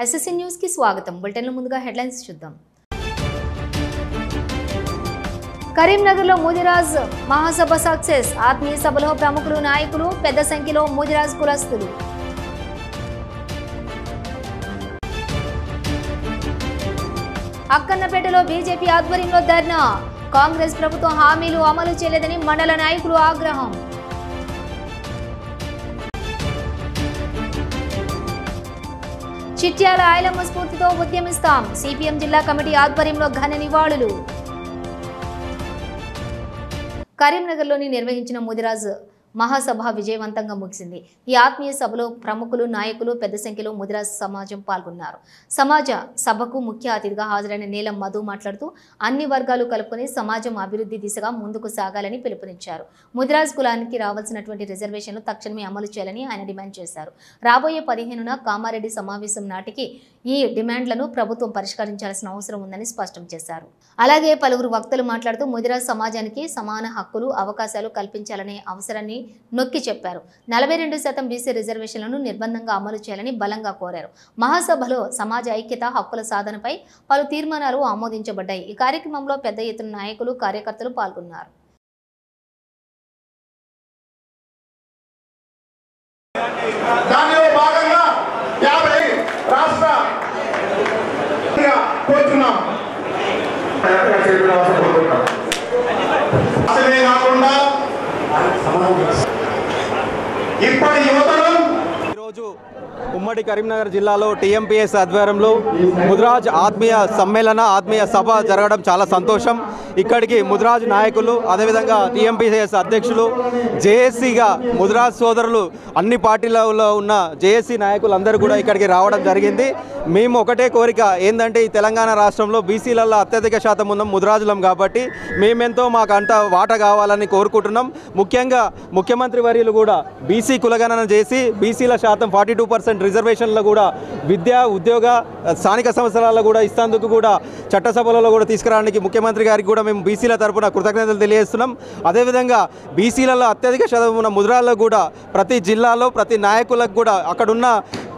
SSC news కి స్వాగతం. బులెటిన్లో ముందుగా హెడ్లైన్స్ చూద్దాం. కరీంనగర్లో ముదిరాజ్ మహాసభ సక్సెస్. ఆత్మీయ సభలో ప్రముఖులు, నాయకులు, పెద్ద సంఖ్యలో ముదిరాజ్ కులస్తులు. అక్కన్నపేటలో బీజేపీ ఆధ్వర్యంలో ధర్నా. కాంగ్రెస్ ప్రభుత్వం హామీలు అమలు చేయలేదని మండల నాయకులు ఆగ్రహం. చిట్యాల ఐలమ్మ స్ఫూర్తితో ఉద్యమిస్తాం. సిపిఎం జిల్లా కమిటీ ఆధ్వర్యంలో ఘన నివాళులు. కరీంనగర్లోని నిర్వహించిన ముదిరాజ్ మహాసభ విజయవంతంగా ముగిసింది. ఈ ఆత్మీయ సభలో ప్రముఖులు, నాయకులు, పెద్ద సంఖ్యలో ముదిరాజ్ సమాజం పాల్గొన్నారు. సమాజ సభకు ముఖ్య అతిథిగా హాజరైన నీలం మధు మాట్లాడుతూ అన్ని వర్గాలు కలుపుకొని సమాజం అభివృద్ధి దిశగా ముందుకు సాగాలని పిలుపునిచ్చారు. ముదిరాజ్ కులానికి రావాల్సినటువంటి రిజర్వేషన్లు తక్షణమే అమలు చేయాలని ఆయన డిమాండ్ చేశారు. రాబోయే 15న కామారెడ్డి సమావేశం నాటికి ఈ డిమాండ్లను ప్రభుత్వం పరిష్కరించాల్సిన అవసరం ఉందని స్పష్టం చేశారు. అలాగే పలువురు వక్తలు మాట్లాడుతూ ముదిరాజ్ సమాజానికి సమాన హక్కులు, అవకాశాలు కల్పించాలనే అవసరాన్ని నొక్కి చెప్పారు. 42% బీసీ రిజర్వేషన్లను నిర్బంధంగా అమలు చేయాలని బలంగా కోరారు. మహాసభలో సమాజ ఐక్యత, హక్కుల సాధనపై పలు తీర్మానాలు ఆమోదించబడ్డాయి. ఈ కార్యక్రమంలో పెద్ద ఎత్తున నాయకులు, కార్యకర్తలు పాల్గొన్నారు. ఈరోజు ఉమ్మడి కరీంనగర్ జిల్లాలో టీఎంపీఎస్ ఆధ్వర్యంలో ముదిరాజ్ ఆత్మీయ సమ్మేళన, ఆత్మీయ సభ జరగడం చాలా సంతోషం. ఇక్కడికి ముదిరాజ్ నాయకులు, అదేవిధంగా టీఎంపీఎస్ అధ్యక్షులు, జేఏసీగా ముదిరాజ్ సోదరులు, అన్ని పార్టీలలో ఉన్న జేఏసీ నాయకులు అందరూ కూడా ఇక్కడికి రావడం జరిగింది. మేము ఒకటే కోరిక ఏంటంటే, ఈ తెలంగాణ రాష్ట్రంలో బీసీలలో అత్యధిక శాతం ఉన్న ముదిరాజులం కాబట్టి మేమెంతో మాకు అంత వాటా కావాలని కోరుకుంటున్నాం. ముఖ్యంగా ముఖ్యమంత్రి వర్యులు కూడా బీసీ కులగణన చేసి బీసీల శాతం 42% రిజర్వేషన్లో కూడా విద్య, ఉద్యోగ, స్థానిక సంవత్సరాల్లో కూడా ఇస్తందుకు కూడా చట్టసభలలో కూడా తీసుకురావడానికి ముఖ్యమంత్రి గారికి కూడా మేము బీసీల తరఫున కృతజ్ఞతలు తెలియజేస్తున్నాం. అదేవిధంగా బీసీలలో అత్యధిక శాతం ఉన్న ముదిరాల్లో కూడా ప్రతి జిల్లాలో ప్రతి నాయకులకు కూడా అక్కడున్న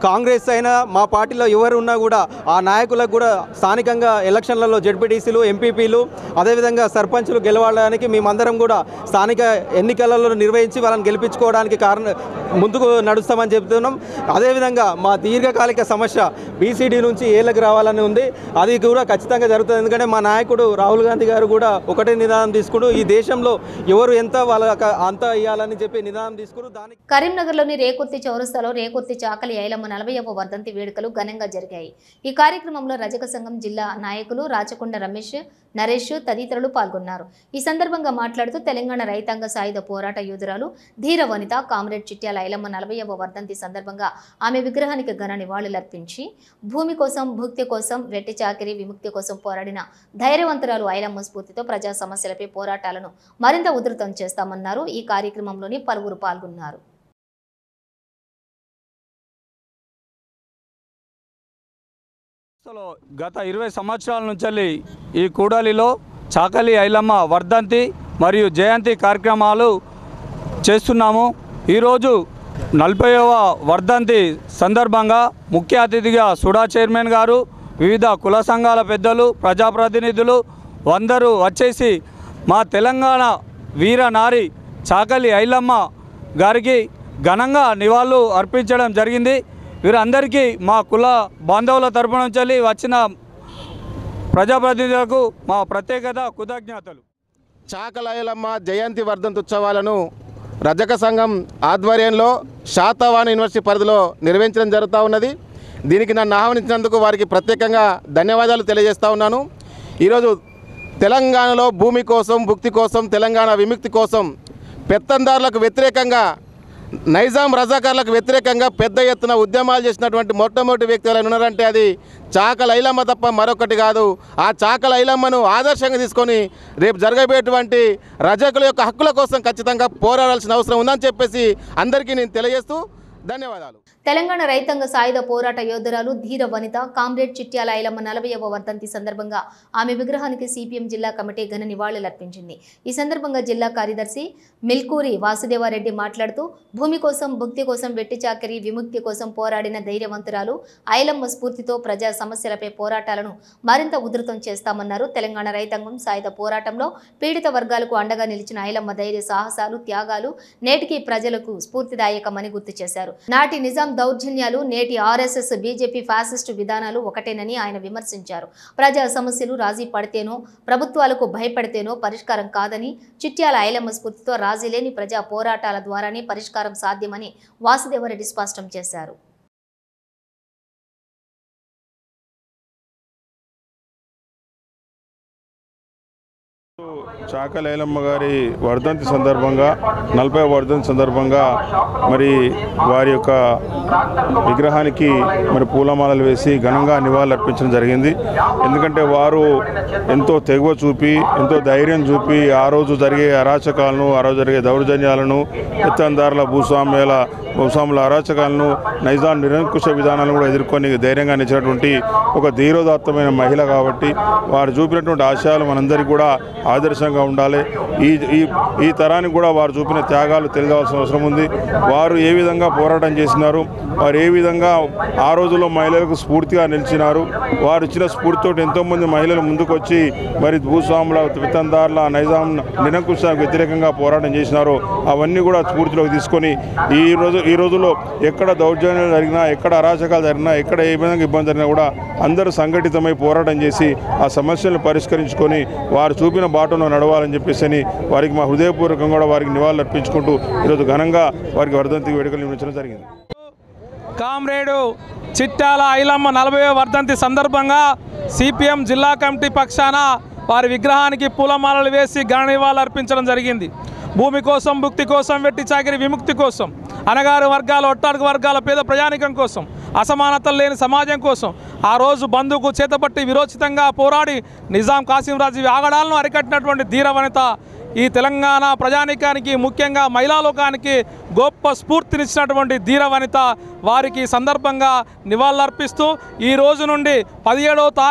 కాంగ్రెస్ అయినా మా పార్టీలో ఎవరు ఉన్నా కూడా ఆ నాయకులకు కూడా స్థానికంగా ఎలక్షన్లలో జెడ్పీటీసీలు, ఎంపీపీలు, అదేవిధంగా సర్పంచులు గెలవడానికి మేమందరం కూడా స్థానిక ఎన్నికలలో నిర్వహించి వాళ్ళని గెలిపించుకోవడానికి ముందుకు నడుస్తామని చెప్తున్నాం. అదేవిధంగా మా దీర్ఘకాలిక సమస్య బీసీడీ నుంచి ఏళ్ళకి రావాలని ఉంది. అది కూడా ఖచ్చితంగా జరుగుతుంది. ఎందుకంటే మా నాయకుడు రాహుల్ గాంధీ గారు కూడా ఒకటే నిదానం తీసుకుని ఈ దేశంలో ఎవరు ఎంత వాళ్ళకి అంత ఇవ్వాలని చెప్పి నిదానం తీసుకుని దానికి కరీంనగర్లోని రేకుర్తి చౌరస్తాలో రేకుర్తి చాకలి ఐలమ్మ 40వ వర్ధంతి వేడుకలు ఘనంగా జరిగాయి. ఈ కార్యక్రమంలో రజక సంఘం జిల్లా నాయకులు రాచకొండ రమేష్, నరేష్ తదితరులు పాల్గొన్నారు. ఈ సందర్భంగా మాట్లాడుతూ తెలంగాణ రైతాంగ సాయుధ పోరాట యోధురాలు ధీర వనిత కామ్రేడ్ చిట్యాల ఐలమ్మ 40వ వర్ధంతి సందర్భంగా ఆమె విగ్రహానికి ఘన నివాళులర్పించి భూమి కోసం, భుక్తి కోసం, వెట్టి చాకిరి విముక్తి కోసం పోరాడిన ధైర్యవంతురాలు ఐలమ్మ స్ఫూర్తితో ప్రజా సమస్యలపై పోరాటాలను మరింత ఉధృతం చేస్తామన్నారు. ఈ కార్యక్రమంలోని పలువురు పాల్గొన్నారు. గత 20 సంవత్సరాల నుంచి ఈ కూడలిలో చాకలి ఐలమ్మ వర్ధంతి మరియు జయంతి కార్యక్రమాలు చేస్తున్నాము. ఈరోజు 40వ వర్ధంతి సందర్భంగా ముఖ్య అతిథిగా సుడా చైర్మన్ గారు, వివిధ కుల సంఘాల పెద్దలు, ప్రజాప్రతినిధులు అందరూ వచ్చేసి మా తెలంగాణ వీర నారి చాకలి ఐలమ్మ గారికి ఘనంగా నివాళులు అర్పించడం జరిగింది. వీరందరికీ మా కుల బాంధవుల తరపున నుంచి వచ్చిన ప్రజాప్రతినిధులకు మా ప్రత్యేకత కృతజ్ఞతలు. చాకలి ఐలమ్మ జయంతి వర్ధంతి ఉత్సవాలను రజక సంఘం ఆధ్వర్యంలో శాతవాహన యూనివర్సిటీ పరిధిలో నిర్వహించడం జరుగుతూ ఉన్నది. దీనికి నన్ను ఆహ్వానించినందుకు వారికి ప్రత్యేకంగా ధన్యవాదాలు తెలియజేస్తూ ఉన్నాను. ఈరోజు తెలంగాణలో భూమి కోసం, భుక్తి కోసం, తెలంగాణ విముక్తి కోసం పెత్తందారులకు వ్యతిరేకంగా, నైజాం రజాకార్లకు వ్యతిరేకంగా పెద్ద ఎత్తున ఉద్యమాలు చేసినటువంటి మొట్టమొదటి వ్యక్తి ఎవరైనా ఉన్నారంటే అది చాకలి ఐలమ్మ తప్ప మరొకటి కాదు. ఆ చాకలి ఐలమ్మను ఆదర్శంగా తీసుకొని రేపు జరగబోయేటువంటి రజకుల యొక్క హక్కుల కోసం ఖచ్చితంగా పోరాడాల్సిన అవసరం ఉందని చెప్పేసి అందరికీ నేను తెలియజేస్తూ ధన్యవాదాలు. తెలంగాణ రైతాంగ సాయుధ పోరాట యోధురాలు ధీర వనిత కామ్రేడ్ చిట్యాల ఐలమ్మ 40వ వర్ధంతి సందర్భంగా ఆమె విగ్రహానికి సిపిఎం జిల్లా కమిటీ ఘన నివాళులర్పించింది. ఈ సందర్భంగా జిల్లా కార్యదర్శి మిల్కూరి వాసుదేవారెడ్డి మాట్లాడుతూ భూమి కోసం భుక్తి కోసం వెట్టి చాకరీ విముక్తి కోసం పోరాడిన ధైర్యవంతురాలు ఐలమ్మ స్ఫూర్తితో ప్రజా సమస్యలపై పోరాటాలను మరింత ఉధృతం చేస్తామన్నారు. తెలంగాణ రైతాంగం సాయుధ పోరాటంలో పీడిత వర్గాలకు అండగా నిలిచిన ఐలమ్మ ధైర్య సాహసాలు త్యాగాలు నేటికి ప్రజలకు స్ఫూర్తిదాయకమని గుర్తు చేశారు. నాటి నిజాం దౌర్జన్యాలు నేటి ఆర్ఎస్ఎస్ బీజేపీ ఫ్యాసిస్టు విధానాలు ఒకటేనని ఆయన విమర్శించారు. ప్రజా సమస్యలు రాజీ పడితేనో ప్రభుత్వాలకు భయపడితేనో పరిష్కారం కాదని చిట్యాల ఐలమ్మ స్ఫూర్తితో రాజీ లేని ప్రజా పోరాటాల ద్వారానే పరిష్కారం సాధ్యమని వాసుదేవరెడ్డి స్పష్టం చేశారు. చాకలి ఐలమ్మ గారి వర్ధంతి సందర్భంగా 40వ వర్ధంతి సందర్భంగా మరి వారి యొక్క విగ్రహానికి మరి పూలమాలలు వేసి ఘనంగా నివాళులర్పించడం జరిగింది. ఎందుకంటే వారు ఎంతో తెగువ చూపి ఎంతో ధైర్యం చూపి ఆ రోజు జరిగే అరాచకాలను ఆ రోజు జరిగే దౌర్జన్యాలను పెత్తందారుల భూస్వాముల అరాచకాలను నైజాం నిరంకుశ విధానాలను కూడా ఎదుర్కొని ధైర్యంగా నిలిచినటువంటి ఒక ధీరోదాత్తమైన మహిళ కాబట్టి వారు చూపినటువంటి ఆశయాలు మనందరికీ కూడా ఆదర్శంగా ఉండాలి. ఈ తరానికి కూడా వారు చూపిన త్యాగాలు తెలియవలసిన అవసరం ఉంది. వారు ఏ విధంగా పోరాటం చేసినారు, వారు ఏ విధంగా ఆ రోజుల్లో మహిళలకు స్ఫూర్తిగా నిలిచినారు, వారు ఇచ్చిన స్ఫూర్తితో ఎంతోమంది మహిళలు ముందుకొచ్చి మరి భూస్వాముల పెత్తందారుల నైజాం నిరంకుశానికి వ్యతిరేకంగా పోరాటం చేసినారో అవన్నీ కూడా స్ఫూర్తిలోకి తీసుకొని ఈ రోజుల్లో ఎక్కడ దౌర్జన్యాలు జరిగినా ఎక్కడ అరాచకాలు జరిగినా ఎక్కడ ఏ విధంగా ఇబ్బంది జరిగినా కూడా అందరూ సంఘటితమై పోరాటం చేసి ఆ సమస్యలను పరిష్కరించుకొని వారు చూపిన బాటలో నడవాలని చెప్పేసి వారికి మా హృదయపూర్వకంగా కూడా వారికి నివాళులు అర్పించుకుంటూ ఈరోజు ఘనంగా వారికి వర్ధంతి వేడుకలు నిర్వహించడం జరిగింది. కామ్రేడు చిట్యాల ఐలమ్మ 40వ వర్ధంతి సందర్భంగా సిపిఎం జిల్లా కమిటీ పక్షాన వారి విగ్రహానికి పూలమాలలు వేసి ఘన నివాళులు అర్పించడం జరిగింది. భూమి కోసం భుక్తి కోసం వెట్టి చాకిరి విముక్తి కోసం అనగారు వర్గాల ఒట్టాడుగు వర్గాల పేద ప్రజానికం కోసం అసమానతలు లేని సమాజం కోసం ఆ రోజు బంధుకు చేతపట్టి విరోచితంగా పోరాడి నిజాం కాసింరాజు ఆగడాలను అరికట్టినటువంటి ధీర వనిత ఈ తెలంగాణ ప్రజానికానికి ముఖ్యంగా మహిళా లోకానికి గొప్ప స్ఫూర్తినిచ్చినటువంటి ధీర వనిత వారికి సందర్భంగా నివాళులర్పిస్తూ ఈ రోజు నుండి 17వ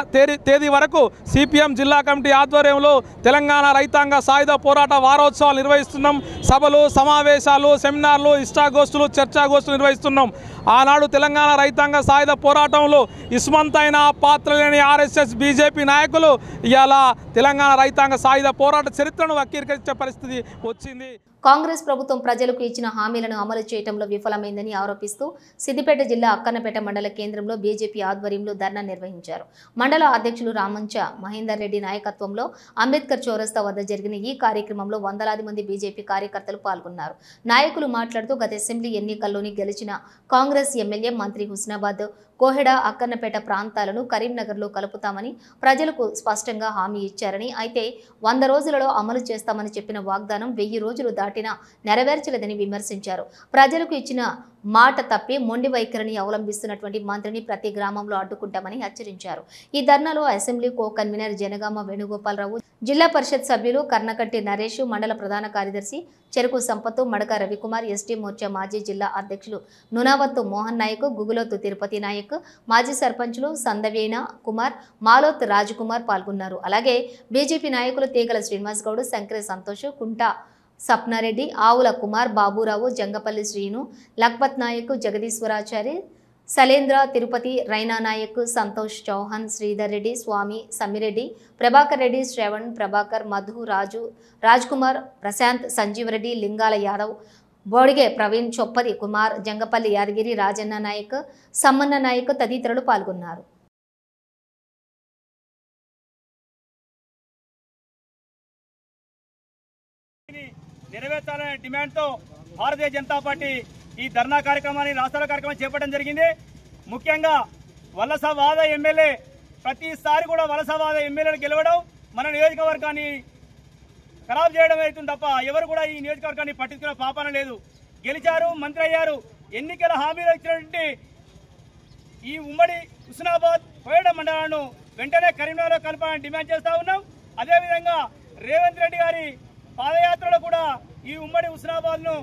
తేదీ వరకు సిపిఎం జిల్లా కమిటీ ఆధ్వర్యంలో తెలంగాణ రైతాంగ సాయుధ పోరాట వారోత్సవాలు నిర్వహిస్తున్నాం. సభలు సమావేశాలు సెమినార్లు ఇష్టాగోష్ఠులు చర్చాగోష్ఠులు నిర్వహిస్తున్నాం. ఆనాడు తెలంగాణ రైతాంగ సాయుధ పోరాటంలో ఇస్మంతైన పాత్ర లేని ఆర్ఎస్ఎస్ బీజేపీ నాయకులు ఇవాళ తెలంగాణ రైతాంగ సాయుధ పోరాట చరిత్రను వక్రీకరించే పరిస్థితి వచ్చింది. కాంగ్రెస్ ప్రభుత్వం ప్రజలకు ఇచ్చిన హామీలను అమలు చేయడంలో విఫలమైందని ఆరోపిస్తూ సిద్దిపేట జిల్లా అక్కన్నపేట మండల కేంద్రంలో బీజేపీ ఆధ్వర్యంలో ధర్నా నిర్వహించారు. మండల అధ్యక్షులు రామంచ మహేందర్ రెడ్డి నాయకత్వంలో అంబేద్కర్ చౌరస్తా వద్ద జరిగిన ఈ కార్యక్రమంలో వందలాది మంది బీజేపీ కార్యకర్తలు పాల్గొన్నారు. నాయకులు మాట్లాడుతూ గత అసెంబ్లీ ఎన్నికల్లోని గెలిచిన కాంగ్రెస్ ఎమ్మెల్యే మంత్రి హుస్నాబాద్ కోహెడ అక్కన్నపేట ప్రాంతాలను కరీంనగర్లో కలుపుతామని ప్రజలకు స్పష్టంగా హామీ ఇచ్చారని, అయితే 100 రోజులలో అమలు చేస్తామని చెప్పిన వాగ్దానం 1000 రోజులు దాటినా నెరవేర్చలేదని విమర్శించారు. ప్రజలకు ఇచ్చిన మాట తప్పి మొండి వైఖరిని అవలంబిస్తున్నటువంటి మంత్రిని ప్రతి గ్రామంలో అడ్డుకుంటామని హెచ్చరించారు. ఈ ధర్నాలో assembly co convenor Janagama Venugopalarao, zilla parishad సభ్యులు కర్ణకట్టి నరేష్, మండల ప్రధాన కార్యదర్శి చెరుకు సంపత్తు, మడక రవికుమార్, ఎస్టీ మోర్చా మాజీ జిల్లా అధ్యక్షులు నునావత్తు మోహన్ నాయక్, గుగులోతు తిరుపతి నాయక్, మాజీ సర్పంచులు సందవేణ కుమార్, మాలోత్ రాజకుమార్ పాల్గొన్నారు. అలాగే బీజేపీ నాయకులు తీగల శ్రీనివాస్ గౌడ్, శంకరే సంతోష్, కుంటా సప్నారెడ్డి, ఆవుల కుమార్, బాబురావు, జంగపల్లి శ్రీను, లక్పత్ నాయక్, జగదీశ్వరాచారి, సలేంద్ర తిరుపతి, రైనా నాయక్, సంతోష్ చౌహాన్, శ్రీధర్ రెడ్డి, స్వామి, సమ్మిరెడ్డి, ప్రభాకర్ రెడ్డి, శ్రవణ్, ప్రభాకర్, మధు, రాజ్ కుమార్, ప్రశాంత్, సంజీవ్ రెడ్డి, లింగాల యాదవ్, బోడిగే ప్రవీణ్, చొప్పది కుమార్, జంగపల్లి యాదగిరి, రాజన్న నాయక్, సమ్మన్న నాయక్ తదితరులు పాల్గొన్నారు. నెరవేర్చాలనే డిమాండ్తో భారతీయ జనతా పార్టీ ఈ ధర్నా కార్యక్రమాన్ని రాష్ట్ర కార్యక్రమం చేపట్టడం జరిగింది. ముఖ్యంగా వలసవాద ఎమ్మెల్యే ప్రతిసారి కూడా వలసవాద ఎమ్మెల్యేలు గెలవడం మన నియోజకవర్గాన్ని ఖరాబ్ చేయడం అవుతుంది తప్ప ఎవరు కూడా ఈ నియోజకవర్గాన్ని పట్టించుకునే పాపన లేదు. గెలిచారు, మంత్రి అయ్యారు, ఎన్నికల హామీలు ఇచ్చినటువంటి ఈ ఉమ్మడి హుస్నాబాద్ కోయడ మండలాలను వెంటనే కరీంనగర్లో కలపాలని డిమాండ్ చేస్తా ఉన్నాం. అదేవిధంగా రేవంత్ రెడ్డి గారి పాదయాత్రలో కూడా ఈ ఉమ్మడి హుస్నాబాద్ ను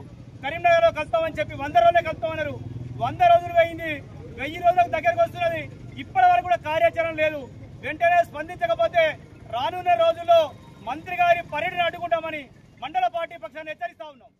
కరీంనగర్ లో కలుపుతామని చెప్పి 100 రోజులే కలుపుతామన్నారు. 100 రోజులు అయింది, 1000 రోజులకు దగ్గరకు వస్తున్నది. ఇప్పటి వరకు కూడా కార్యాచరణ లేదు. వెంటనే స్పందించకపోతే రానున్న రోజుల్లో మంత్రి గారి పర్యటన అడ్డుకుంటామని మండల పార్టీ పక్షాన్ని హెచ్చరిస్తా ఉన్నాం.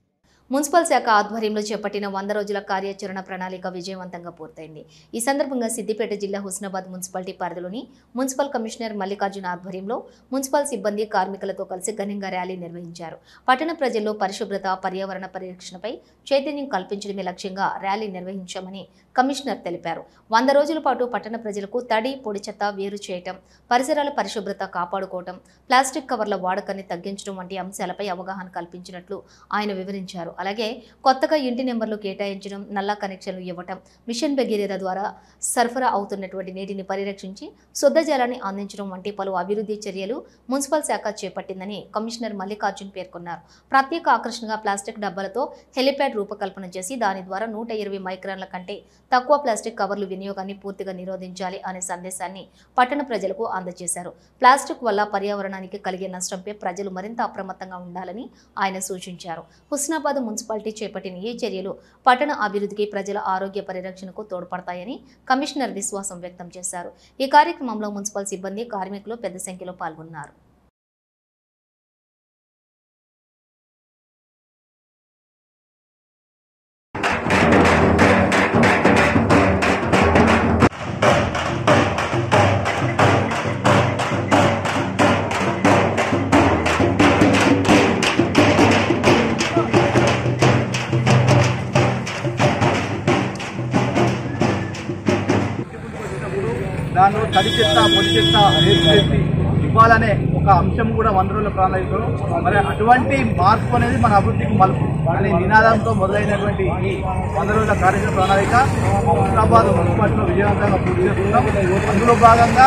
మున్సిపల్ శాఖ ఆధ్వర్యంలో చేపట్టిన 100 రోజుల కార్యాచరణ ప్రణాళిక విజయవంతంగా పూర్తయింది. ఈ సందర్భంగా సిద్దిపేట జిల్లా హుస్నాబాద్ మున్సిపాలిటీ పరిధిలోని మున్సిపల్ కమిషనర్ మల్లికార్జున ఆధ్వర్యంలో మున్సిపల్ సిబ్బంది కార్మికులతో కలిసి ఘనంగా ర్యాలీ నిర్వహించారు. పట్టణ ప్రజల్లో పరిశుభ్రత, పర్యావరణ పరిరక్షణపై చైతన్యం కల్పించడమే లక్ష్యంగా ర్యాలీ నిర్వహించామని కమిషనర్ తెలిపారు. 100 రోజుల పాటు పట్టణ ప్రజలకు తడి, పొడి చెత్త వేరు చేయటం, పరిసరాల పరిశుభ్రత కాపాడుకోవటం, ప్లాస్టిక్ కవర్ల వాడకాన్ని తగ్గించడం వంటి అంశాలపై అవగాహన కల్పించినట్లు ఆయన వివరించారు. అలాగే కొత్తగా ఇంటి నెంబర్లు కేటాయించడం, నల్లా కనెక్షన్లు ఇవ్వటం, మిషన్ భగీరథ ద్వారా సరఫరా అవుతున్నటువంటి నీటిని పరిరక్షించి శుద్ధ జలాన్ని అందించడం వంటి పలు అభివృద్ధి చర్యలు మున్సిపల్ శాఖ చేపట్టిందని కమిషనర్ మల్లికార్జున్ పేర్కొన్నారు. ప్రత్యేక ఆకర్షణగా ప్లాస్టిక్ డబ్బాలతో హెలిప్యాడ్ రూపకల్పన చేసి దాని ద్వారా 120 మైక్రాన్ల కంటే తక్కువ ప్లాస్టిక్ కవర్లు వినియోగాన్ని పూర్తిగా నిరోధించాలి అనే సందేశాన్ని పట్టణ ప్రజలకు అందజేశారు. ప్లాస్టిక్ వల్ల పర్యావరణానికి కలిగే నష్టంపై ప్రజలు మరింత అప్రమత్తంగా ఉండాలని ఆయన సూచించారు. హుస్నాబాద్ మున్సిపాలిటీ చేపట్టిన ఈ చర్యలు పట్టణ అభివృద్ధికి, ప్రజల ఆరోగ్య పరిరక్షణకు తోడ్పడతాయని కమిషనర్ విశ్వాసం వ్యక్తం చేశారు. ఈ కార్యక్రమంలో మున్సిపల్ సిబ్బంది, కార్మికులు పెద్ద సంఖ్యలో పాల్గొన్నారు. దానిలో తడి చెత్త, పొడి చెత్త వేసి ఇవ్వాలనే ఒక అంశం కూడా 100 రోజుల ప్రణాళికలో మరి అటువంటి మార్పు అనేది మన అభివృద్ధికి మలుపు అనే నినాదంతో మొదలైనటువంటి ఈ 100 రోజుల కార్యక్రమ ప్రణాళిక హుస్నాబాద్ మున్సిపాలిటీలో విజయవంతంగా పూర్తి చేస్తున్నాం. అందులో భాగంగా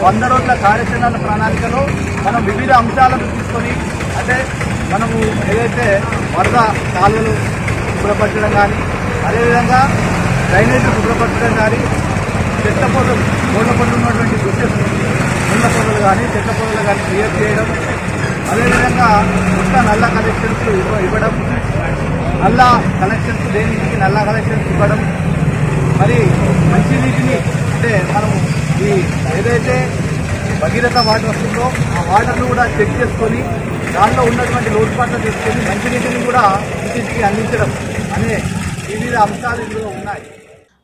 100 రోజుల కార్యాచరణ ప్రణాళికలో మనం వివిధ అంశాలను తీసుకొని, అంటే మనము ఏదైతే వరద కాలువలు శుభ్రపరచడం కానీ, అదేవిధంగా డ్రైనేజీలు శుభ్రపరచడం కానీ, చెత్త పొదలు మూల పనులు ఉన్నటువంటి ముళ్ళ పొదలు కానీ, చెత్త పొదలు కానీ క్లియర్ చేయడం, అదేవిధంగా కొత్త నల్ల కలెక్షన్స్ ఇవ్వడం, నల్ల కలెక్షన్స్ దేనికి నల్ల కలెక్షన్స్ ఇవ్వడం, మరి మంచినీటిని అంటే మనం ఈ ఏదైతే భగీరథ వాటర్ వస్తుందో ఆ వాటర్ను కూడా చెక్ చేసుకొని దానిలో ఉన్నటువంటి లోటుపాట్లు తీసుకొని మంచినీటిని కూడా ఇంటికి అందించడం అనే వివిధ అంశాలు ఇందులో ఉన్నాయి.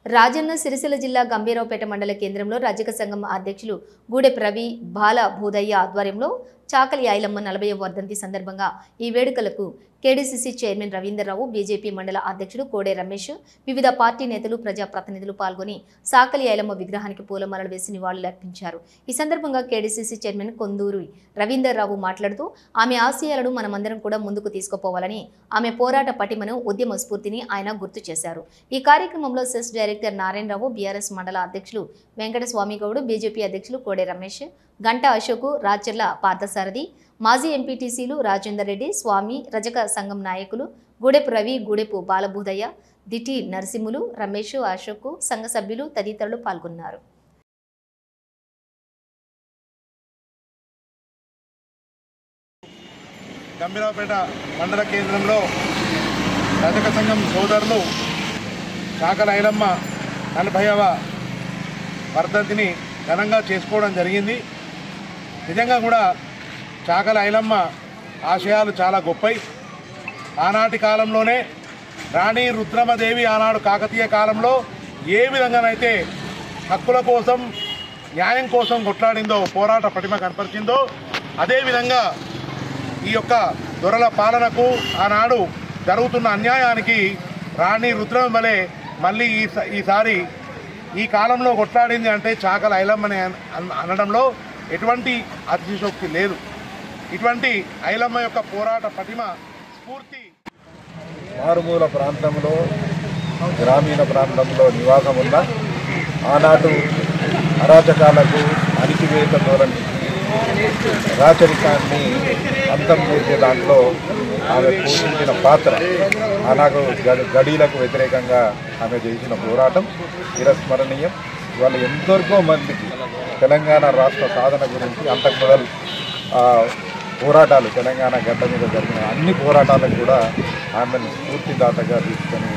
రాజన్న సిరిసిల్ల జిల్లా గంభీరావుపేట మండల కేంద్రంలో రజక సంఘం అధ్యక్షులు గూడెపు రవి, బాల భూదయ్య ఆధ్వర్యంలో చాకలి ఐలమ్మ 40వ వర్ధంతి సందర్భంగా ఈ వేడుకలకు కేడీసీసీ చైర్మన్ రవీందర్రావు, బీజేపీ మండల అధ్యక్షుడు కోడే రమేష్, వివిధ పార్టీ నేతలు, ప్రజాప్రతినిధులు పాల్గొని సాకలి ఐలమ్మ విగ్రహానికి పూలమాలలు వేసి నివాళులర్పించారు. ఈ సందర్భంగా కేడీసీసీ చైర్మన్ కొందూరి రవీందర్రావు మాట్లాడుతూ ఆమె ఆశయాలను మనమందరం కూడా ముందుకు తీసుకుపోవాలని, ఆమె పోరాట పటిమను, ఉద్యమ స్ఫూర్తిని ఆయన గుర్తు చేశారు. ఈ కార్యక్రమంలో సెస్ డైరెక్టర్ నారాయణరావు, బీఆర్ఎస్ మండల అధ్యక్షులు వెంకటస్వామి గౌడ్, బీజేపీ అధ్యక్షులు కోడే రమేష్, గంటా అశోక్, రాచర్ల పార్థసారథి, మాజీ ఎంపీటీసీలు రాజేందర్ రెడ్డి, స్వామి, రజక సంఘం నాయకులు గూడెపు రవి, గూడెపు బాలభూదయ్య, దిటి నరసింహులు, రమేష్, అశోక్, సంఘ సభ్యులు తదితరులు పాల్గొన్నారు. గంభీరావుపేట మండల కేంద్రంలో రజక సంఘం సోదరులు చాకలి ఐలమ్మ 40వ వర్ధంతిని ఘనంగా చేసుకోవడం జరిగింది. నిజంగా కూడా చాకలి ఐలమ్మ ఆశయాలు చాలా గొప్పవి. ఆనాటి కాలంలోనే రాణి రుద్రమదేవి ఆనాడు కాకతీయ కాలంలో ఏ విధంగానైతే హక్కుల కోసం, న్యాయం కోసం కొట్లాడిందో, పోరాట పటిమ కనపరిచిందో, అదేవిధంగా ఈ యొక్క దొరల పాలనకు, ఆనాడు జరుగుతున్న అన్యాయానికి రాణి రుద్రమ వలె మళ్ళీ ఈసారి ఈ కాలంలో కొట్లాడింది అంటే చాకలి ఐలమ్మని అనడంలో ఎటువంటి అతిశయోక్తి లేదు. ఇటువంటి ఐలమ్మ యొక్క పోరాట పటిమ స్ఫూర్తి మారుమూల ప్రాంతంలో, గ్రామీణ ప్రాంతంలో నివాసం ఉన్న ఆనాటి అరాచకాలకు, అణిచివేత ధోరణి, రాచరికాన్ని అంతం చేసే దాంట్లో ఆమె పోషించిన పాత్ర, ఆనాడు గడీలకు వ్యతిరేకంగా ఆమె చేసిన పోరాటం చిరస్మరణీయం. ఇవాళ ఎందరికో మందికి తెలంగాణ రాష్ట్ర సాధన గురించి అంతకు మొదలు పోరాటాలు, తెలంగాణ గడ్డ మీద జరిగిన అన్ని పోరాటాలకు కూడా ఆమెను స్ఫూర్తిదాతగా తీసుకొని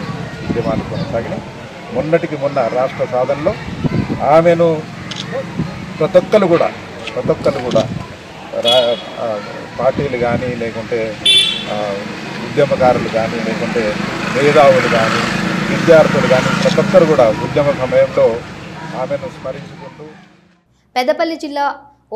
ఉద్యమాలు కొనసాగినాయి. మొన్నటికి మొన్న రాష్ట్ర సాధనలో ఆమెను ప్రతి ఒక్కరు కూడా పార్టీలు కానీ లేకుంటే ఉద్యమకారులు కానీ లేకుంటే మేధావులు కానీ విద్యార్థులు కానీ ప్రతి ఒక్కరు కూడా ఉద్యమ సమయంలో ఆమెను స్మరించుకుంటూ పెద్దపల్లి జిల్లా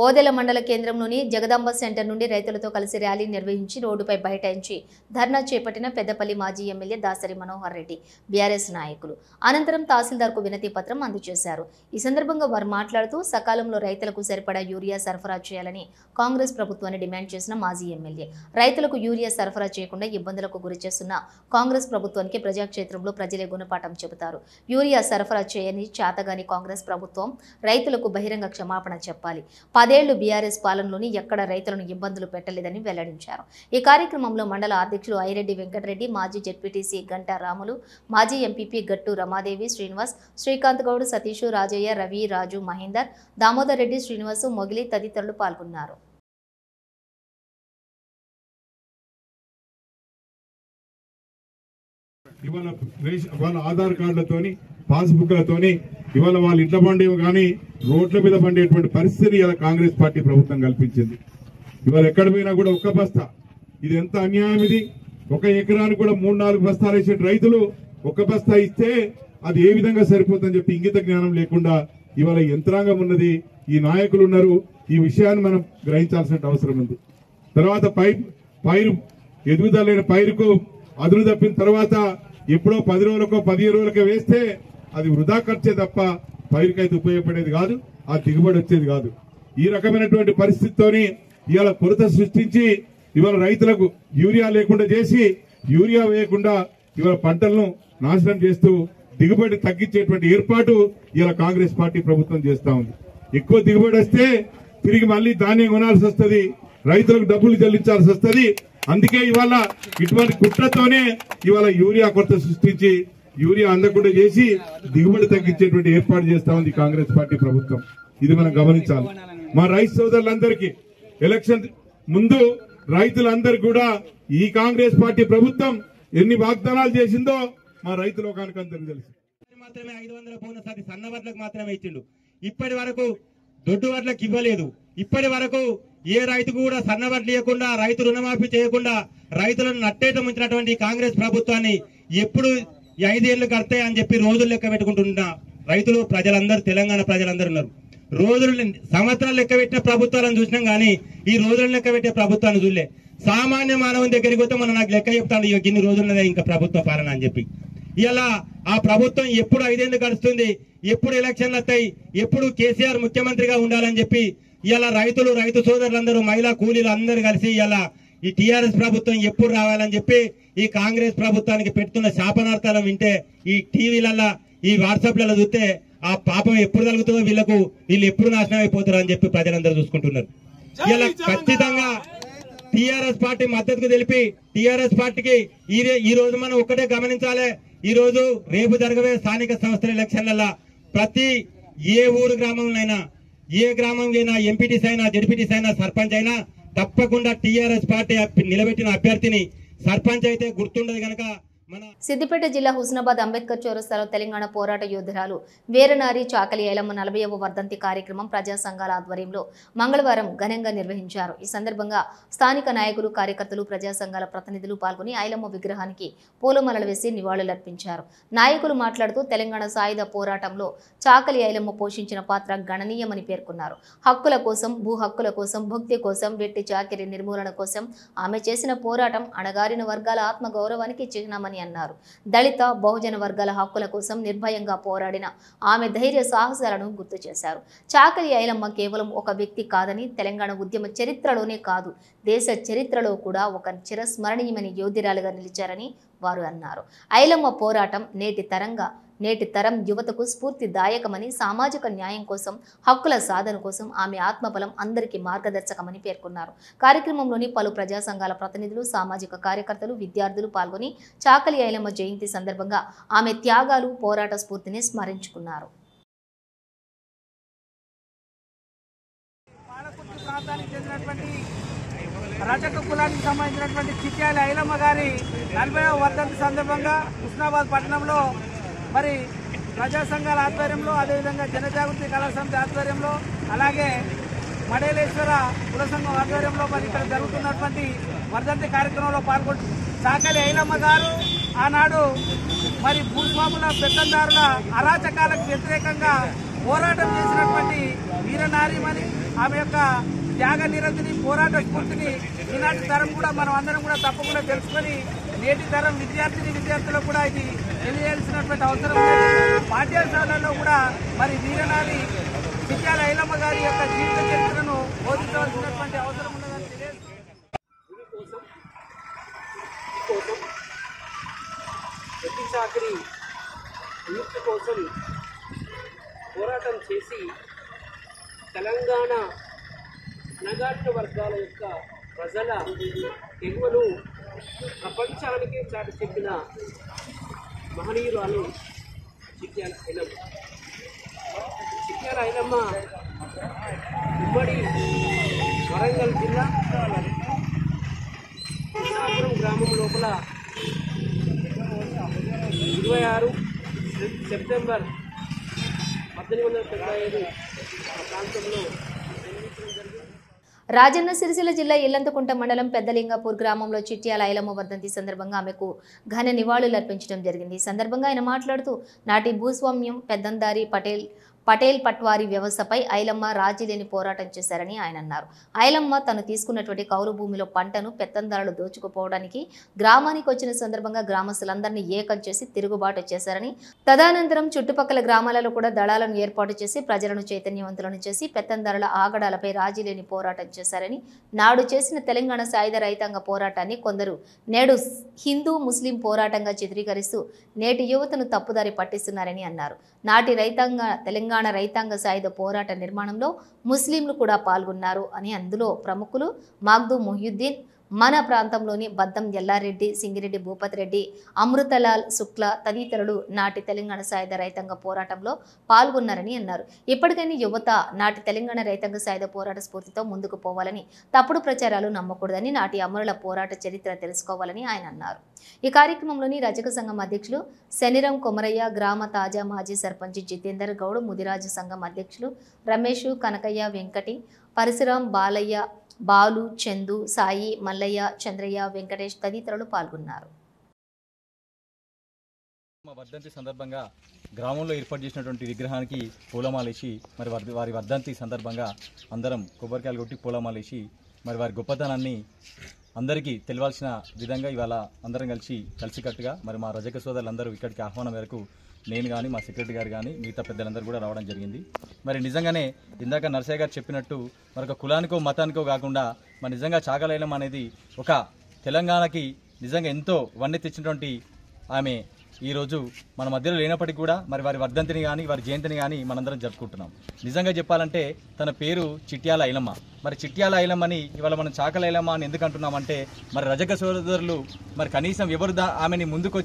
ఓదెల మండల కేంద్రంలోని జగదాంబ సెంటర్ నుండి రైతులతో కలిసి ర్యాలీ నిర్వహించి రోడ్డుపై బైఠాయించి ధర్నా చేపట్టిన పెద్దపల్లి మాజీ ఎమ్మెల్యే దాసరి మనోహర్ రెడ్డి బీఆర్ఎస్ నాయకులు. అనంతరం తహసీల్దార్కు వినతి పత్రం అందజేశారు. ఈ సందర్భంగా వారు మాట్లాడుతూ సకాలంలో రైతులకు సరిపడా యూరియా సరఫరా చేయాలని కాంగ్రెస్ ప్రభుత్వాన్ని డిమాండ్ చేసిన మాజీ ఎమ్మెల్యే రైతులకు యూరియా సరఫరా చేయకుండా ఇబ్బందులకు గురిచేస్తున్న కాంగ్రెస్ ప్రభుత్వానికి ప్రజాక్షేత్రంలో ప్రజలే గుణపాఠం చెబుతారు. యూరియా సరఫరా చేయని చేతగాని కాంగ్రెస్ ప్రభుత్వం రైతులకు బహిరంగ క్షమాపణ చెప్పాలి. 10 ఏళ్లు బీఆర్ఎస్ పాలనలోని ఎక్కడ రైతులను ఇబ్బందులు పెట్టలేదని వెల్లడించారు. ఈ కార్యక్రమంలో మండల అధ్యక్షులు ఐరెడ్డి వెంకటరెడ్డి, మాజీ జెడ్పీటీసీ గంటా రాములు, మాజీ ఎంపీపీ గట్టు రమాదేవి, శ్రీనివాస్, శ్రీకాంత్ గౌడ్, సతీష్, రాజయ్య, రవి, రాజు, మహేందర్, దామోదర్ రెడ్డి, శ్రీనివాసు, మొగిలి తదితరులు పాల్గొన్నారు. ఇవాళ ఆధార్ కార్డులతోని పాస్బుక్లతోని ఇవాళ వాళ్ళ ఇంట్లో పండేవి కానీ రోడ్ల మీద పండేటువంటి పరిస్థితిని ఇలా కాంగ్రెస్ పార్టీ ప్రభుత్వం కల్పించింది. ఇవాళ ఎక్కడ పోయినా కూడా ఒక్క బస్తా, ఇది ఎంత అన్యాయం! ఇది 1 ఎకరానికి కూడా 3-4 బస్తాలు వేసే రైతులు 1 బస్తా ఇస్తే అది ఏ విధంగా సరిపోతుందని చెప్పి ఇంగిత జ్ఞానం లేకుండా ఇవాళ యంత్రాంగం ఉన్నది, ఈ నాయకులు ఉన్నారు. ఈ విషయాన్ని మనం గ్రహించాల్సిన అవసరం ఉంది. తర్వాత పైరు ఎదుగుదలైన పైరుకు అదును తప్పిన తర్వాత ఎప్పుడో 10 రోజులకో 15 రోజులకో వేస్తే అది వృధా ఖర్చే తప్ప పైరుకైతే ఉపయోగపడేది కాదు, ఆ దిగుబడి వచ్చేది కాదు. ఈ రకమైనటువంటి పరిస్థితితోని ఇవాళ కొరత సృష్టించి ఇవాళ రైతులకు యూరియా లేకుండా చేసి యూరియా వేయకుండా ఇవాళ పంటలను నాశనం చేస్తూ దిగుబడి తగ్గించేటువంటి ఏర్పాటు ఇవాళ కాంగ్రెస్ పార్టీ ప్రభుత్వం చేస్తా ఉంది. ఎక్కువ దిగుబడి వస్తే తిరిగి మళ్ళీ ధాన్యం కొనాల్సి వస్తుంది, రైతులకు డబ్బులు చెల్లించాల్సి వస్తుంది. అందుకే ఇవాళ ఇటువంటి కుట్రతోనే ఇవాళ యూరియా కొరత సృష్టించి యూరియా అందకుండా చేసి దిగుబడి తగ్గించేటువంటి ఏర్పాటు చేస్తా ఉంది కాంగ్రెస్ పార్టీ ప్రభుత్వం. ఇది మనం గమనించాలి. మా రైతు సోదరులందరికీ ఎలక్షన్ ముందు రైతులందరికీ కూడా ఈ కాంగ్రెస్ పార్టీ ప్రభుత్వం ఎన్ని వాగ్దానాలు చేసిందో మా రైతు లోకానికి అందరికీ తెలుసు. మాత్రమే 500 బోనస్ అది సన్న వడ్లకు మాత్రమే ఇచ్చిండు. ఇప్పటి వరకు దొడ్డు వడ్లకు ఇవ్వలేదు. ఇప్పటి వరకు ఏ రైతు కూడా సన్న వడ్లు ఇవ్వకుండా, రైతు రుణమాఫీ చేయకుండా రైతులను నట్టేట ముంచినటువంటి కాంగ్రెస్ ప్రభుత్వాన్ని ఎప్పుడు 5 ఏళ్లు కడతాయి అని చెప్పి రోజులు లెక్క పెట్టుకుంటున్న రైతులు ప్రజలందరూ, తెలంగాణ ప్రజలందరూ ఉన్నారు. రోజులు సంవత్సరాలు లెక్క పెట్టిన ప్రభుత్వాలను చూసినాం కానీ ఈ రోజులను లెక్క పెట్టే ప్రభుత్వాన్ని చూడలే. సామాన్య మానవుని దగ్గరికి పోతే మనం నాకు లెక్క చెప్తాను, ఇన్ని రోజులున్నదే ఇంకా ప్రభుత్వ పాలన అని చెప్పి. ఇలా ఆ ప్రభుత్వం ఎప్పుడు 5 ఏళ్లు గడుస్తుంది, ఎప్పుడు ఎలక్షన్లు వస్తాయి, ఎప్పుడు కేసీఆర్ ముఖ్యమంత్రిగా ఉండాలని చెప్పి ఇలా రైతులు, రైతు సోదరులందరూ, మహిళా కూలీలు అందరూ కలిసి ఇలా ఈ టీఆర్ఎస్ ప్రభుత్వం ఎప్పుడు రావాలని చెప్పి ఈ కాంగ్రెస్ ప్రభుత్వానికి పెడుతున్న శాపనార్థాలను వింటే, ఈ టీవీలలో, ఈ వాట్సాప్లలో చూస్తే ఆ పాపం ఎప్పుడు కలుగుతుందో వీళ్ళు ఎప్పుడు నాశనం అయిపోతారు అని చెప్పి ప్రజలందరూ చూసుకుంటున్నారు. ఇలా ఖచ్చితంగా టీఆర్ఎస్ పార్టీ మద్దతుకు తెలిపి టీఆర్ఎస్ పార్టీకి ఈ రోజు మనం ఒక్కటే గమనించాలి. ఈ రోజు రేపు జరగబోయే స్థానిక సంస్థల ఎలక్షన్లలో ప్రతి ఏ ఊరు గ్రామంలోనైనా, ఏ గ్రామంలో ఎంపీటీసీ అయినా, జెడ్పీటీసీ అయినా, సర్పంచ్ అయినా తప్పకుండా టీఆర్ఎస్ పార్టీ నిలబెట్టిన అభ్యర్థిని సర్పంచ్ అయితే గుర్తుండదు కనుక సిద్దిపేట జిల్లా హుస్నాబాద్ అంబేద్కర్ చౌరస్తాలో తెలంగాణ పోరాట యోధురాలు వీరనారి చాకలి ఐలమ్మ 40వ వర్ధంతి కార్యక్రమం ప్రజా సంఘాల ఆధ్వర్యంలో మంగళవారం ఘనంగా నిర్వహించారు. ఈ సందర్భంగా స్థానిక నాయకులు, కార్యకర్తలు, ప్రజా సంఘాల ప్రతినిధులు పాల్గొని ఐలమ్మ విగ్రహానికి పూలమాలలు వేసి నివాళులర్పించారు. నాయకులు మాట్లాడుతూ తెలంగాణ సాయుధ పోరాటంలో చాకలి ఐలమ్మ పోషించిన పాత్ర గణనీయమని పేర్కొన్నారు. హక్కుల కోసం, భూ హక్కుల కోసం, భుక్తి కోసం, వెట్టి చాకిరి నిర్మూలన కోసం ఆమె చేసిన పోరాటం అణగారిన వర్గాల ఆత్మగౌరవానికి చిహ్నమని అన్నారు. దళిత, బహుజన వర్గాల హక్కుల కోసం నిర్భయంగా పోరాడిన ఆమె ధైర్య సాహసాలను గుర్తు చేశారు. చాకలి ఐలమ్మ కేవలం ఒక వ్యక్తి కాదని, తెలంగాణ ఉద్యమ చరిత్రలోనే కాదు, దేశ చరిత్రలో కూడా ఒక చిరస్మరణీయమైన యోధురాలుగా నిలిచారని వారు అన్నారు. ఐలమ్మ పోరాటం నేటి తరం యువతకు స్ఫూర్తిదాయకమని, సామాజిక న్యాయం కోసం, హక్కుల సాధన కోసం ఆమె ఆత్మబలం అందరికీ మార్గదర్శకమని పేర్కొన్నారు. కార్యక్రమంలోని పలు ప్రజా సంఘాల ప్రతినిధులు, సామాజిక కార్యకర్తలు, విద్యార్థులు పాల్గొని చాకలి ఐలమ్మ జయంతి సందర్భంగా ఆమె త్యాగాలు, పోరాట స్ఫూర్తిని స్మరించుకున్నారు. రజక కులానికి సంబంధించినటువంటి చిట్యాల ఐలమ్మ గారి 40వ వర్ధంతి సందర్భంగా హుస్నాబాద్ పట్టణంలో మరి ప్రజా సంఘాల ఆధ్వర్యంలో, అదేవిధంగా జనజాగృతి కళా సమితి ఆధ్వర్యంలో, అలాగే మడేలేశ్వర కుల సంఘం ఆధ్వర్యంలో మరి ఇక్కడ జరుగుతున్నటువంటి వర్ధంతి కార్యక్రమంలో పాల్గొంటున్నారు. చాకలి ఐలమ్మ గారు ఆనాడు మరి భూస్వాముల పెత్తందారుల అరాచకాలకు వ్యతిరేకంగా పోరాటం చేసినటువంటి వీరనారీమణి. ఆమె యొక్క త్యాగ నిరతిని, పోరాట స్ఫూర్తిని ఈనాటి తరం కూడా మనం అందరం కూడా తప్పకుండా తెలుసుకొని నేటి తరం విద్యార్థులకు కూడా ఇది తెలియాల్సినటువంటి అవసరం ఉంది. పాఠ్యాంశాలలో కూడా మరి వీరనారి చిట్యాల ఐలమ్మ గారి యొక్క జీవిత చరిత్రను బోధించవలసినటువంటి అవసరం ఉన్నదని తెలియజేస్తూ ప్రతి చాకరీ విముక్తి కోసం పోరాటం చేసి తెలంగాణ అణగారిన వర్గాల యొక్క ప్రజల ఎగువను ప్రపంచానికి చాటి చెప్పిన మహనీయురాలు చిట్యాల ఐలమ్మ. చిట్యాల ఐలమ్మ ఉమ్మడి వరంగల్ జిల్లా కృష్ణాపురం గ్రామం లోపల 26 సెప్టెంబర్ 1895 ప్రాంతంలో జన్మించడం జరిగింది. రాజన్న సిరిసిల్ల జిల్లా ఇల్లంతకుంట మండలం పెద్దలింగాపూర్ గ్రామంలో చిట్యాల ఐలమ్మ వర్ధంతి సందర్భంగా ఆమెకు ఘన నివాళులు అర్పించడం జరిగింది. ఈ సందర్భంగా ఆయన మాట్లాడుతూ నాటి భూస్వామ్యం పెద్దందారి పటేల్ పట్వారీ వ్యవస్థపై ఐలమ్మ రాజీ లేని పోరాటం చేశారని ఆయన అన్నారు. ఐలమ్మ తను తీసుకున్నటువంటి కౌలు భూమిలో పంటను పెత్తందారులు దోచుకుపోవడానికి గ్రామానికి వచ్చిన సందర్భంగా గ్రామస్తులందరినీ ఏకం చేసి తిరుగుబాటు చేశారని, తదనంతరం చుట్టుపక్కల గ్రామాలలో కూడా దళాలను ఏర్పాటు చేసి ప్రజలను చైతన్యవంతులను చేసి పెత్తందారుల ఆగడాలపై రాజీ లేని పోరాటం చేశారని, నాడు చేసిన తెలంగాణ సాయుధ రైతాంగ పోరాటాన్ని కొందరు నేడు హిందూ ముస్లిం పోరాటంగా చిత్రీకరిస్తూ నేటి యువతను తప్పుదారి పట్టిస్తున్నారని అన్నారు. నాటి తెలంగాణ రైతాంగ సాయుధ పోరాట నిర్మాణంలో ముస్లింలు కూడా పాల్గొన్నారు అని, అందులో ప్రముఖులు మాగ్దూ మొహ్యుద్దీన్, మన ప్రాంతంలోని బద్దం ఎల్లారెడ్డి, సింగిరెడ్డి భూపతి రెడ్డి, అమృతలాల్ శుక్లా తదితరులు నాటి తెలంగాణ సాయుధ రైతాంగ పోరాటంలో పాల్గొన్నారని అన్నారు. ఇప్పటికైనా యువత నాటి తెలంగాణ రైతాంగ సాయుధ పోరాట స్ఫూర్తితో ముందుకు పోవాలని, తప్పుడు ప్రచారాలు నమ్మకూడదని, నాటి అమరుల పోరాట చరిత్ర తెలుసుకోవాలని ఆయన అన్నారు. ఈ కార్యక్రమంలోని రజక సంఘం అధ్యక్షులు శనిరం కొమరయ్య, గ్రామ తాజా మాజీ సర్పంచ్ జితేందర్ గౌడ్, ముదిరాజు సంఘం అధ్యక్షులు రమేష్, కనకయ్య, వెంకటి, పరశురాం, బాలయ్య, బాలు, చందు, సాయి, మల్లయ్య, చంద్రయ్య, వెంకటేష్ తదితరులు పాల్గొన్నారు. వర్ధంతి సందర్భంగా గ్రామంలో ఏర్పాటు చేసినటువంటి విగ్రహానికి పూలమాలేసి మరి వారి వర్ధంతి సందర్భంగా అందరం కొబ్బరికాయలు కొట్టి పూలమాలేసి మరి వారి గొప్పతనాన్ని అందరికీ తెలియాల్సిన విధంగా ఇవాళ అందరం కలిసికట్టుగా మరి మా రజక సోదరులందరూ ఇక్కడికి ఆహ్వానం మేరకు నేను కానీ మా సెక్రటరీ గారు కానీ మిగతా పెద్దలందరూ కూడా రావడం జరిగింది. మరి నిజంగానే ఇందాక నరసయ్య గారు చెప్పినట్టు మరొక కులానికో మతానికో కాకుండా మరి నిజంగా చాకలి ఐలమ్మ అనేది ఒక తెలంగాణకి నిజంగా ఎంతో వన్నె తెచ్చినటువంటి ఆమె ఈరోజు మన మధ్యలో లేనప్పటికీ కూడా మరి వారి వర్ధంతిని కానీ వారి జయంతిని కానీ మనందరం జరుపుకుంటున్నాం. నిజంగా చెప్పాలంటే తన పేరు చిట్యాల ఐలమ్మ. మరి చిట్యాల ఐలమ్మని ఇవాళ మనం చాకలి ఐలమ్మ అని ఎందుకు అంటున్నామంటే మరి రజక సోదరులు మరి కనీసం ఎవరు ఆమెని ముందుకు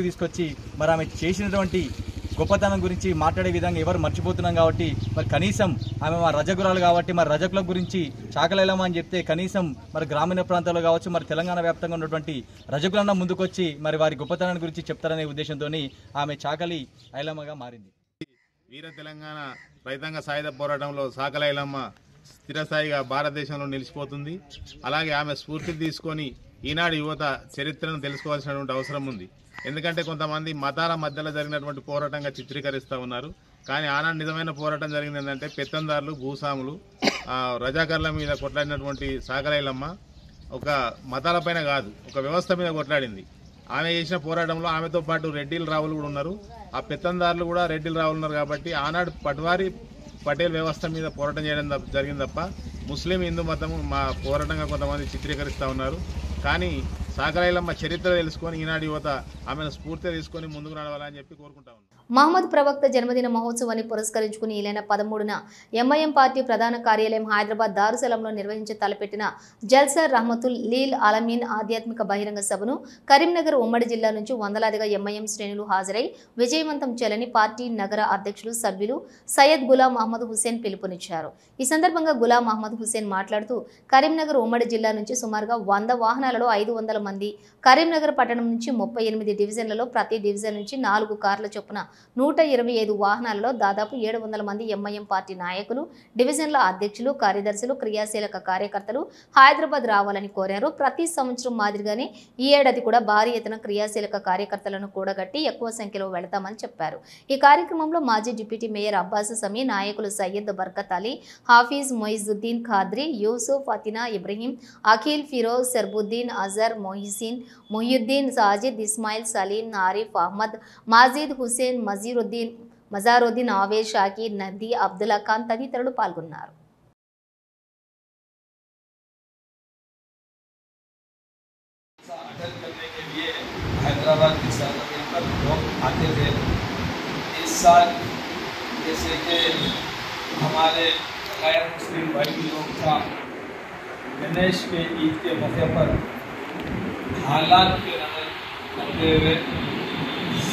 తీసుకొచ్చి మరి ఆమె చేసినటువంటి గొప్పతనం గురించి మాట్లాడే విధంగా ఎవరు మర్చిపోతున్నాం కాబట్టి మరి కనీసం ఆమె మా రజకురాలు కాబట్టి మరి రజకుల గురించి చాకలి ఐలమ్మ అని చెప్తే కనీసం మరి గ్రామీణ ప్రాంతాల్లో కావచ్చు మరి తెలంగాణ వ్యాప్తంగా ఉన్నటువంటి రజకులన్న ముందుకొచ్చి మరి వారి గొప్పతనాన్ని గురించి చెప్తారనే ఉద్దేశంతో ఆమె చాకలి ఐలమ్మగా మారింది. వీర తెలంగాణ రైతాంగ సాయుధ పోరాటంలో చాకలి ఐలమ్మ స్థిరస్థాయిగా భారతదేశంలో నిలిచిపోతుంది. అలాగే ఆమె స్ఫూర్తిని తీసుకొని ఈనాడు యువత చరిత్రను తెలుసుకోవాల్సినటువంటి అవసరం ఉంది. ఎందుకంటే కొంతమంది మతాల మధ్యలో జరిగినటువంటి పోరాటంగా చిత్రీకరిస్తూ ఉన్నారు. కానీ ఆనాడు నిజమైన పోరాటం జరిగింది ఏంటంటే పెత్తందారులు, భూస్వాములు, రజాకర్ల మీద కొట్లాడినటువంటి చాకలి ఐలమ్మ ఒక మతాలపైన కాదు ఒక వ్యవస్థ మీద కొట్లాడింది. ఆమె చేసిన పోరాటంలో ఆమెతో పాటు రెడ్డిల రావులు కూడా ఉన్నారు. ఆ పెత్తందారులు కూడా రెడ్డిల రావులు ఉన్నారు. కాబట్టి ఆనాడు పట్వారీ పటేల్ వ్యవస్థ మీద పోరాటం చేయడం జరిగింది తప్ప ముస్లిం హిందూ మతము మా పోరాటంగా కొంతమంది చిత్రీకరిస్తూ ఉన్నారు. కానీ చాకలి ఐలమ్మ చరిత్ర తెలుసుకొని ఈనాడు యువత ఆమెను స్ఫూర్తి తీసుకొని ముందుకు నడవాలని చెప్పి కోరుకుంటా ఉన్నాం. మహమ్మద్ ప్రవక్త జన్మదిన మహోత్సవాన్ని పురస్కరించుకుని ఈ నెల 13న ఎంఐఎం పార్టీ ప్రధాన కార్యాలయం హైదరాబాద్ దారుసలంలో నిర్వహించి తలపెట్టిన జల్సా రహమతుల్ లీల్ ఆలమీన్ ఆధ్యాత్మిక బహిరంగ సభను కరీంనగర్ ఉమ్మడి జిల్లా నుంచి వందలాదిగా ఎంఐఎం శ్రేణులు హాజరై విజయవంతం చేయాలని పార్టీ నగర అధ్యక్షులు సభ్యులు సయ్యద్ గులాం అహ్మద్ హుసేన్ పిలుపునిచ్చారు. ఈ సందర్భంగా గులాం అహ్మద్ హుసేన్ మాట్లాడుతూ కరీంనగర్ ఉమ్మడి జిల్లా నుంచి సుమారుగా 100 వాహనాలలో 500 మంది, కరీంనగర్ పట్టణం నుంచి 38 డివిజన్లలో ప్రతి డివిజన్ నుంచి 4 కార్ల చొప్పున 125 వాహనాలలో దాదాపు 700 మంది ఎంఐఎం పార్టీ నాయకులు, డివిజన్ల అధ్యక్షులు, కార్యదర్శులు, క్రియాశీలక కార్యకర్తలు హైదరాబాద్ రావాలని కోరారు. ప్రతి సంవత్సరం మాదిరిగానే ఈ ఏడాది కూడా భారీ ఎత్తున క్రియాశీలక కార్యకర్తలను కూడగట్టి ఎక్కువ సంఖ్యలో వెళతామని చెప్పారు. ఈ కార్యక్రమంలో మాజీ డిప్యూటీ మేయర్ అబ్బాస్ సమీ, నాయకులు సయ్యద్ బర్కత్ అలీ, హాఫీజ్ మొయిజుద్దీన్ ఖాద్రీ, యూసుఫ్, అతినా, ఇబ్రహీం, అఖిల్, ఫిరోజ్, సర్బుద్దీన్, అజర్, మొహిసిన్, మొహియుద్దీన్, సాజిద్, ఇస్మాయిల్, సలీం, ఆరిఫ్, అహ్మద్, మాజిద్, హుసేన్, మజారుద్దీన్, ఆవేష్, షాకీర్, నదీ, అబ్దుల్లా ఖాన్ తదితరులు పాల్గొన్నారు. हैदराबाद की सरजमीन पर लोग आते थे। इस साल जैसे कि हमारे गैर मुस्लिम भाई लोग का गणेश के ईद के मौके पर हालात के नजर रखते हुए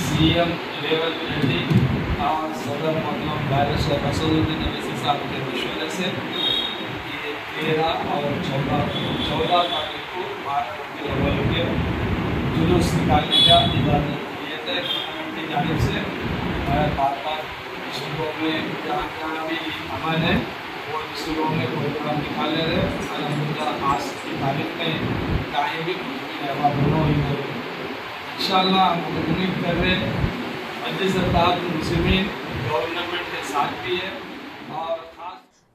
सीएम रेवंत रेड्डी और सदर मोहम्मद बैरिस्टर असदुद्दीन अवैसी साहब के मशवरे से ये 13 और 14 तारीख को 12 के लेवल के जुलूस निकालने का इजाज़त दिए थे गवर्नमेंट की जानिब से। बार बार स्कूलों में जहाँ भी अमल है वो स्कूलों में प्रोग्राम निकाले रहे। अलहमदुलिल्लाह आज की तारीख में कहीं भी दोनों ही करें इंशाअल्लाह। हम उम्मीद कर रहे मजलिस मुस्लिमीन गवर्नमेंट के साथ भी है और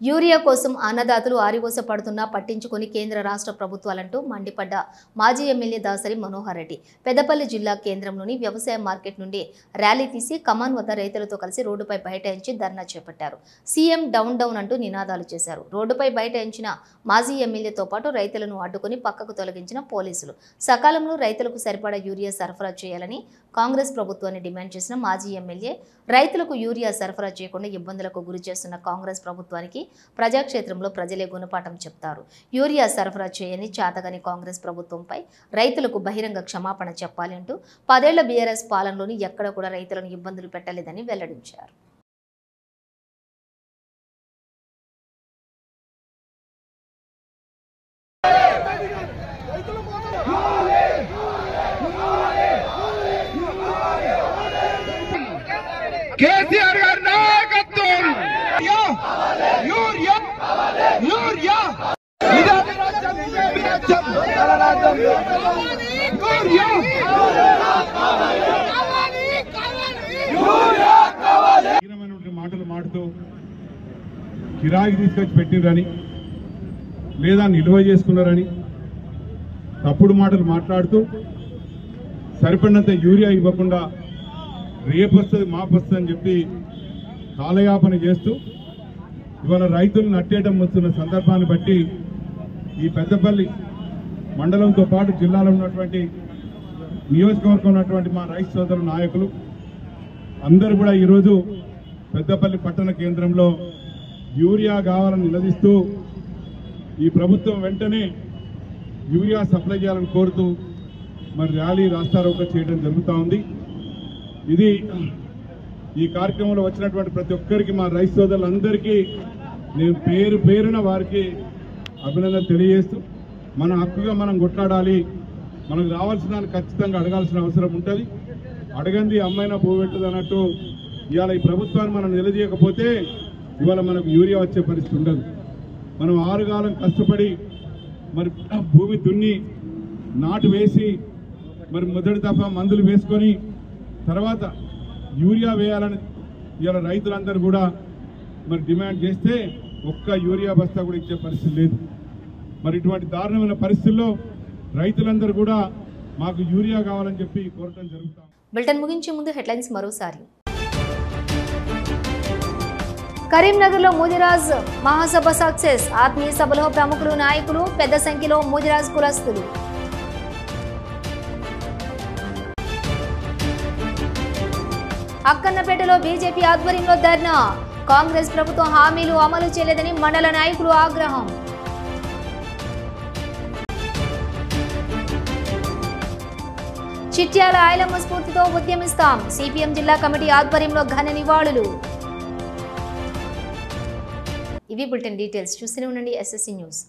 యూరియా కోసం అన్నదాతలు ఆరివోస పడుతున్నా పట్టించుకొని కేంద్ర రాష్ట్ర ప్రభుత్వాలంటూ మండిపడ్డ మాజీ ఎమ్మెల్యే దాసరి మనోహర్ రెడ్డి పెద్దపల్లి జిల్లా కేంద్రంలోని వ్యవసాయ మార్కెట్ నుండి ర్యాలీ తీసి కమాన్ వద్ద రైతులతో కలిసి రోడ్డుపై బైఠాయించి ధర్నా చేపట్టారు. సీఎం డౌన్ డౌన్ అంటూ నినాదాలు చేశారు. రోడ్డుపై బైఠాయించిన మాజీ ఎమ్మెల్యేతో పాటు రైతులను అడ్డుకుని పక్కకు తొలగించిన పోలీసులు సకాలంలో రైతులకు సరిపడా యూరియా సరఫరా చేయాలని కాంగ్రెస్ ప్రభుత్వాన్ని డిమాండ్ చేసిన మాజీ ఎమ్మెల్యే రైతులకు యూరియా సరఫరా చేయకుండా ఇబ్బందులకు గురి చేస్తున్న కాంగ్రెస్ ప్రభుత్వానికి ప్రజాక్షేత్రంలో ప్రజలే గుణపాఠం చెప్తారు. యూరియా సరఫరా చేయని చేతగాని కాంగ్రెస్ ప్రభుత్వంపై రైతులకు బహిరంగ క్షమాపణ చెప్పాలి అంటూ 10 ఏళ్ల బీఆర్ఎస్ పాలనలోని ఎక్కడ కూడా రైతులను ఇబ్బందులు పెట్టలేదని వెల్లడించారు. కేసీఆర్ గారి నాయకత్వం యూరియా యూరియా మాటలు మాడుతూ కిరాయికి తీసుకొచ్చి పెట్టిరని లేదా నిల్వ చేసుకున్నారని తప్పుడు మాటలు మాట్లాడుతూ సరిపడినంత యూరియా ఇవ్వకుండా రేపు వస్తుంది మాపు వస్తుంది అని చెప్పి కాలయాపన చేస్తూ ఇవాళ రైతులు నట్టేయడం వస్తున్న సందర్భాన్ని బట్టి ఈ పెద్దపల్లి మండలంతో పాటు జిల్లాలో ఉన్నటువంటి నియోజకవర్గం ఉన్నటువంటి మా రైతు సోదరు నాయకులు అందరూ కూడా ఈరోజు పెద్దపల్లి పట్టణ కేంద్రంలో యూరియా కావాలని నిలదీస్తూ ఈ ప్రభుత్వం వెంటనే యూరియా సప్లై చేయాలని కోరుతూ మరి ర్యాలీ రాస్తారోకో చేయడం జరుగుతూ ఉంది. ఇది ఈ కార్యక్రమంలో వచ్చినటువంటి ప్రతి ఒక్కరికి మా రైతు సోదరులందరికీ నేను పేరు పేరున వారికి అభినందన తెలియజేస్తూ మన హక్కుగా మనం కొట్లాడాలి. మనకు రావాల్సిన ఖచ్చితంగా అడగాల్సిన అవసరం ఉంటుంది. అడగంది అమ్మైనా పోగొట్టదు అన్నట్టు ఇవాళ ఈ ప్రభుత్వాన్ని మనం నిలదీయకపోతే ఇవాళ మనకు యూరియా వచ్చే పరిస్థితి ఉండదు. మనం 6 కాలం కష్టపడి మరి భూమి దున్ని నాటు వేసి మరి మొదటి దఫా మందులు వేసుకొని తర్వాత యూరియా వేయాలని ఇవాళ రైతులందరూ కూడా మరి డిమాండ్ చేస్తే ఒక్క యూరియా బస్తా కూడా ఇచ్చే పరిస్థితి లేదు. మరి ఇటువంటి దారుణమైన పరిస్థితుల్లో రైతులందరూ కూడా మాకు యూరియా కావాలని చెప్పి కోరటం జరుగుతుంది. బులెటిన్ ముగించే ముందు హెడ్లైన్స్ మరోసారి. కరీంనగర్లో ముదిరాజ్ మహాసభ సక్సెస్. ఆత్మీయ సభలో ప్రముఖులు, నాయకులు, పెద్ద సంఖ్యలో ముదిరాజ్ కులస్తులు. అక్కన్నపేటలో బీజేపీ ఆధ్వర్యంలో ధర్నా. కాంగ్రెస్ ప్రభుత్వం హామీలు అమలు చేయలేదని మండల నాయకులు ఆగ్రహం. చిట్యాల ఐలమ్మ స్ఫూర్తితో ఉద్యమిస్తాం. సిపిఎం జిల్లా కమిటీ ఆధ్వర్యంలో ఘన నివాళులు. ఇవి బులెటిన్ డీటెయిల్స్. చూస్తూనే ఉండండి SSC న్యూస్.